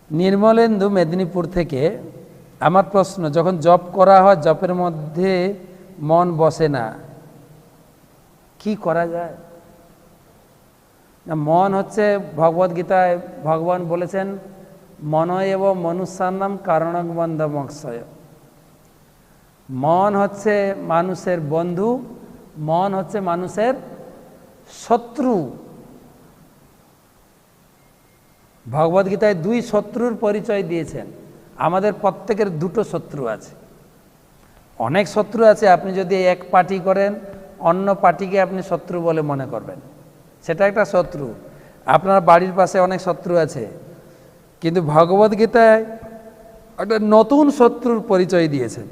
নির্মলেন্দু মেদিনীপুর থেকে। আমার প্রশ্ন, যখন জপ করা হয় জপের মধ্যে মন বসে না, কি করা যায়? না, মন হচ্ছে ভগবদ্গীতায় ভগবান বলেছেন মন এব মনুষ্যান্নাম কারণং বন্ধমক্ষয়। মন হচ্ছে মানুষের বন্ধু, মন হচ্ছে মানুষের শত্রু। ভগবদ্গীতায় দুই শত্রুর পরিচয় দিয়েছেন। আমাদের প্রত্যেকের দুটো শত্রু আছে, অনেক শত্রু আছে। আপনি যদি এক পার্টি করেন, অন্য পার্টিকে আপনি শত্রু বলে মনে করবেন, সেটা একটা শত্রু। আপনার বাড়ির পাশে অনেক শত্রু আছে, কিন্তু ভগবদ্গীতায় একটা নতুন শত্রুর পরিচয় দিয়েছেন।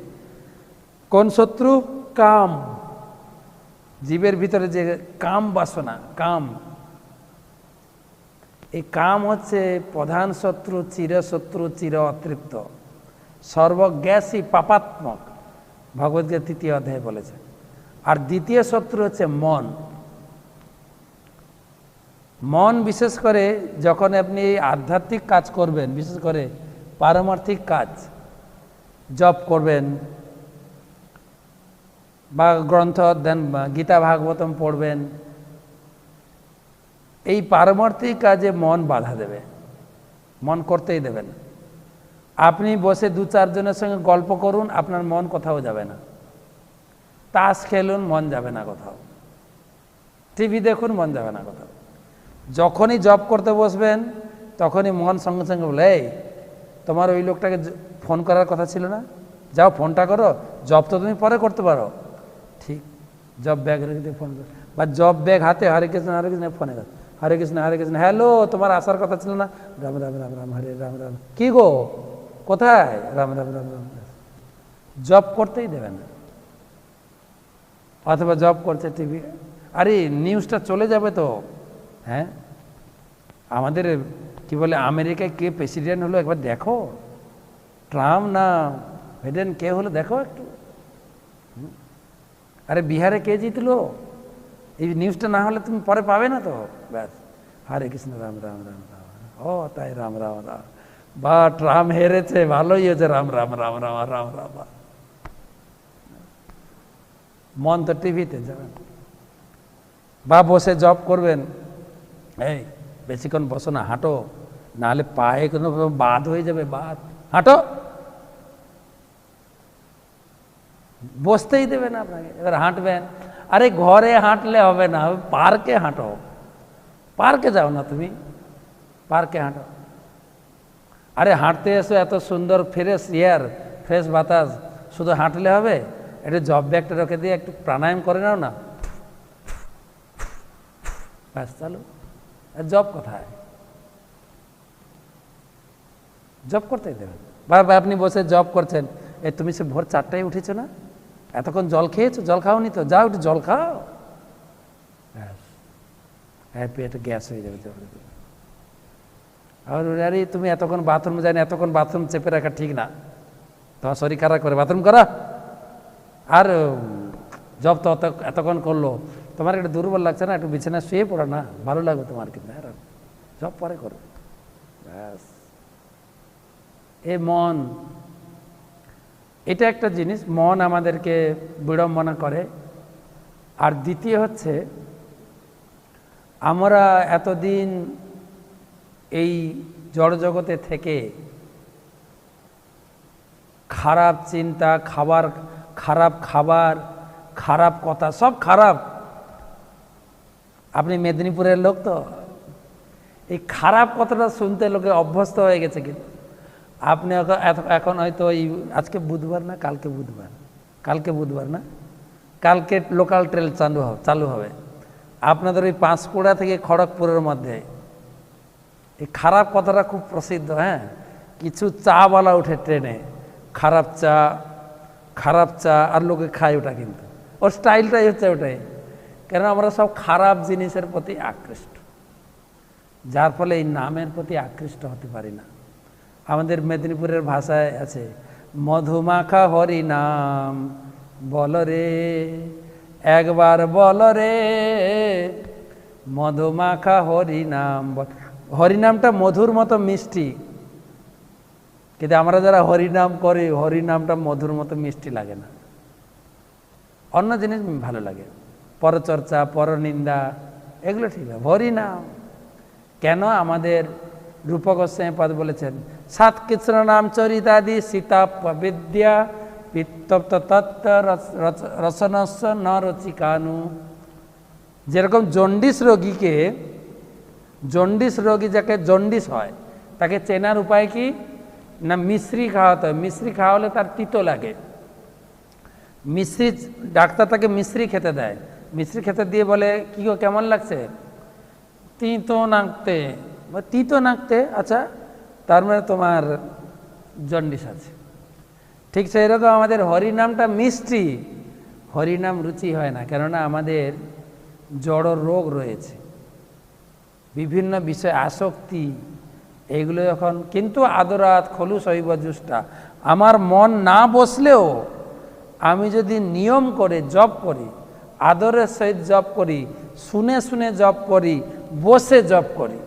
কোন শত্রু? কাম। জীবের ভিতরে যে কাম বাসনা, কাম, এই কাম হচ্ছে প্রধান শত্রু, চিরশত্রু, চির অতৃপ্ত, সর্বজ্ঞাসী, পাপাত্মক। ভগবদ্গীতা 3য় অধ্যায়ে বলেছে। আর দ্বিতীয় শত্রু হচ্ছে মন। মন বিশেষ করে যখন আপনি আধ্যাত্মিক কাজ করবেন, বিশেষ করে পারমার্থিক কাজ, জপ করবেন বা গ্রন্থ অধ্যয়ন, গীতা ভাগবতম পড়বেন, এই পারমার্থিক কাজে মন বাধা দেবে, মন করতেই দেবে না। আপনি বসে 2-4 জনের সঙ্গে গল্প করুন, আপনার মন কোথাও যাবে না। তাস খেলুন, মন যাবে না কোথাও। টিভি দেখুন, মন যাবে না কোথাও। যখনই জব করতে বসবেন তখনই মন সঙ্গে সঙ্গে বলে, এই তোমার ওই লোকটাকে ফোন করার কথা ছিল না, যাও ফোনটা করো, জব তো তুমি পরে করতে পারো। ঠিক, জব ব্যাগ রেখে দিয়ে ফোন করো, বা জব ব্যাগ হাতে, হরে কৃষ্ণ হরে কৃষ্ণ, ফোনে গেছে, হরে কৃষ্ণ হরে কৃষ্ণ, হ্যালো তোমার আসার কথা ছিল না, রাম রাম রাম রাম হরে রাম রাম, কি গো কোথায়, রাম রাম রাম রাম। জব করতেই দেবে না। অথবা জব করছে টিভি, আরে নিউজটা চলে যাবে তো। হ্যাঁ, আমাদের কি বলে, আমেরিকায় কে প্রেসিডেন্ট হলো একবার দেখো, ট্রাম্প না বাইডেন, কে হলো দেখো একটু। আরে বিহারে কে জিতলো, এই নিউজটা না হলে তুমি পরে পাবে না তো। ব্যাস, হরে কৃষ্ণ রাম রাম রাম রাম, ও তাই রাম রাম রাম, বা ট্রাম্প হেরেছে, ভালোই হয়েছে, রাম রাম রাম রাম রাম রাম। মন তো টিভিতে যাবেন। বা বসে জব করবেন, এই বেশিক্ষণ বসো না, হাঁটো, নাহলে পায়ে কোনো বাদ হয়ে যাবে, বাদ, হাঁটো। বসতেই দেবে না আপনাকে। এবার হাঁটবেন, আরে ঘরে হাঁটলে হবে না, পার্কে হাঁটো, পার্কে যাও না তুমি, পার্কে হাঁটো। আরে হাঁটতে এসো, এত সুন্দর ফ্রেশ এয়ার, ফ্রেশ বাতাস, শুধু হাঁটলে হবে? একটু জব ব্যাগটা রেখে দিয়ে একটু প্রাণায়াম করে নাও না, ব্যাস চালু। জব কোথায়? জব করতেই দেবেন। বা আপনি বসে জব করছেন, এই তুমি সে ভোর 4টায় উঠেছো না, এতক্ষণ জল খেয়েছো, জল খাওনি তো, যাও একটু জল খাও, ব্যাস, হ্যাঁ পেটে গ্যাস হয়ে যাবে। আর আরে তুমি এতক্ষণ বাথরুমে যায়নি, এতক্ষণ বাথরুম চেপে রাখা ঠিক না, তোমার শরীর খারাপ করে, বাথরুম করা। আর জব তো এতক্ষণ করলো, তোমার একটু দুর্বল লাগছে না, একটু বিছানায় শুয়ে পড়ো না, ভালো লাগবে তোমার, কিন্তু জব পরে করো, ব্যাস। এ মন, এটা একটা জিনিস, মন আমাদেরকে বিড়ম্বনা করে। আর দ্বিতীয় হচ্ছে, আমরা এতদিন এই জড়জগতে থেকে খারাপ চিন্তা, খারাপ খাবার, খারাপ কথা, সব খারাপ। আপনি মেদিনীপুরের লোক তো, এই খারাপ কথাটা শুনতে লোকে অভ্যস্ত হয়ে গেছে। কিন্তু আপনি এখন হয়তো এই আজকে বুধবার না, কালকে বুধবার না, কালকে লোকাল ট্রেন চালু হবে আপনাদের ওই পাঁশকুড়া থেকে খড়গপুরের মধ্যে। এই খারাপ কথাটা খুব প্রসিদ্ধ। হ্যাঁ, কিছু চাওয়ালা উঠে ট্রেনে, খারাপ চা, আর লোকে খায় ওটা, কিন্তু ওর স্টাইলটাই হচ্ছে ওটাই। কেন আমরা সব খারাপ জিনিসের প্রতি আকৃষ্ট, যার ফলে এই নামের প্রতি আকৃষ্ট হতে পারি না। আমাদের মেদিনীপুরের ভাষায় আছে, মধুমাখা হরি নাম বল রে, একবার বল রে, মধুমাখা হরি নাম। হরিনামটা মধুর মতো মিষ্টি, কিন্তু আমরা যারা হরিনাম করি, হরিনামটা মধুর মতো মিষ্টি লাগে না, অন্য জিনিস ভালো লাগে, পরচর্চা, পরনিন্দা এগুলো ঠিক আছে। হরিনাম কেন? আমাদের রূপক গোস্বামী পদ বলেছেন, সাত কৃষ্ণ নাম চরিতাদি সীতা বিদ্যা পিত্তপ্ত তত্ত্ব রসনস্য ন রচিকানু। যেরকম জন্ডিস রোগী যাকে জন্ডিস হয় তাকে চেনার উপায় কি না, মিশ্রি খাওয়াতে হয়। মিশ্রি খাওয়ালে তার তিতো লাগে, মিশ্রি, ডাক্তার তাকে মিশ্রি খেতে দেয়, মিশ্রি খেতে দিয়ে বলে কি গো কেমন লাগছে, তিতো নাকতে, আচ্ছা তার মানে তোমার জন্ডিস আছে। ঠিক সেই রকম আমাদের হরিনামটা মিষ্টি, হরিনাম রুচি হয় না, কেননা আমাদের জড় রোগ রয়েছে, বিভিন্ন বিষয় আসক্তি, এইগুলো যখন, কিন্তু আদরাত খলু শৈব জুষ্টা, আমার মন না বসলেও আমি যদি নিয়ম করে জপ করি, আদরের সহিত জপ করি, শুনে শুনে জপ করি, বসে জপ করি,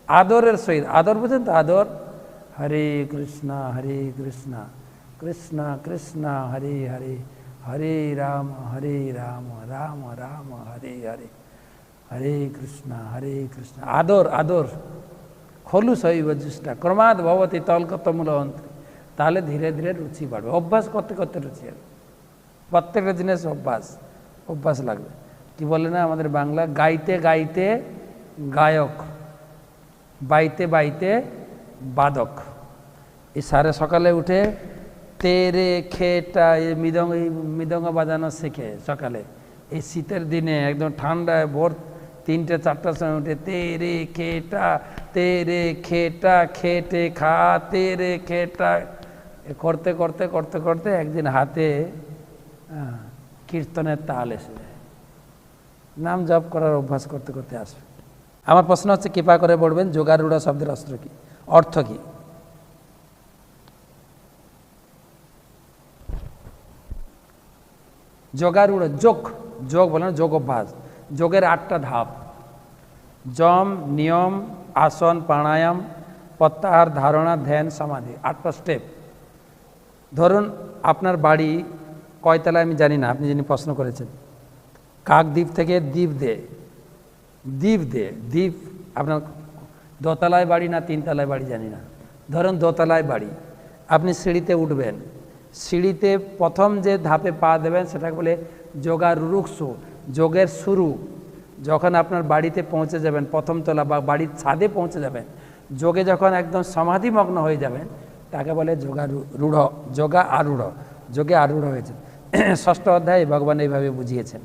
আদরের সহিত, আদর বুঝেন তো, আদর, হরে কৃষ্ণ কৃষ্ণ কৃষ্ণ হরে হরে, হরে রাম রাম রাম হরে হরে, হরে কৃষ্ণ আদর আদর খলু শৈব জ্যেষ্ঠা ক্রমাৎ ভবতি তলকতমূলহন্ত। তাহলে ধীরে ধীরে রুচি বাড়বে, অভ্যাস করতে করতে রুচি হবে। প্রত্যেকটা জিনিস অভ্যাস লাগবে। কি বলে না আমাদের বাংলা, গাইতে গাইতে গায়ক, বাইতে বাইতে বাদক। এই সারে সকালে উঠে তেরে খেটা এই মৃদঙ্গ বাজানো শেখে সকালে, এই শীতের দিনে একদম ঠান্ডায় ভোর 3-4টার সময় উঠে তেরে খেটা খেটে খা তেরে খেটা করতে করতে করতে করতে একদিন হাতে কীর্তনের তাল এসে যায়, নাম জপ করার অভ্যাস করতে করতে আসবে। আমার প্রশ্ন হচ্ছে, কৃপা করে বলবেন যোগারূঢ় শব্দের অর্থ কি? যোগারূঢ়, যোগ বলে না, যোগ অভ্যাস, যোগের 8টা ধাপ, যম, নিয়ম, আসন, প্রাণায়াম, প্রত্যাহার, ধারণা, ধ্যান, সমাধি, 8টা স্টেপ। ধরুন আপনার বাড়ি কয়তলায় আমি জানি না, আপনি যিনি প্রশ্ন করেছেন, কাকদ্বীপ থেকে দ্বীপ আপনার দোতলায় বাড়ি না 3তলায় বাড়ি জানি না, ধরুন দোতলায় বাড়ি, আপনি সিঁড়িতে উঠবেন, সিঁড়িতে প্রথম যে ধাপে পা দেবেন সেটাকে বলে যোগারূঢ়, যোগের শুরু। যখন আপনার বাড়িতে পৌঁছে যাবেন, প্রথম তলা বা বাড়ির ছাদে পৌঁছে যাবেন, যোগে যখন একদম সমাধিমগ্ন হয়ে যাবেন, তাকে বলে যোগে আরূঢ় হয়েছে। 6ষ্ঠ অধ্যায়ে ভগবান এইভাবে বুঝিয়েছেন।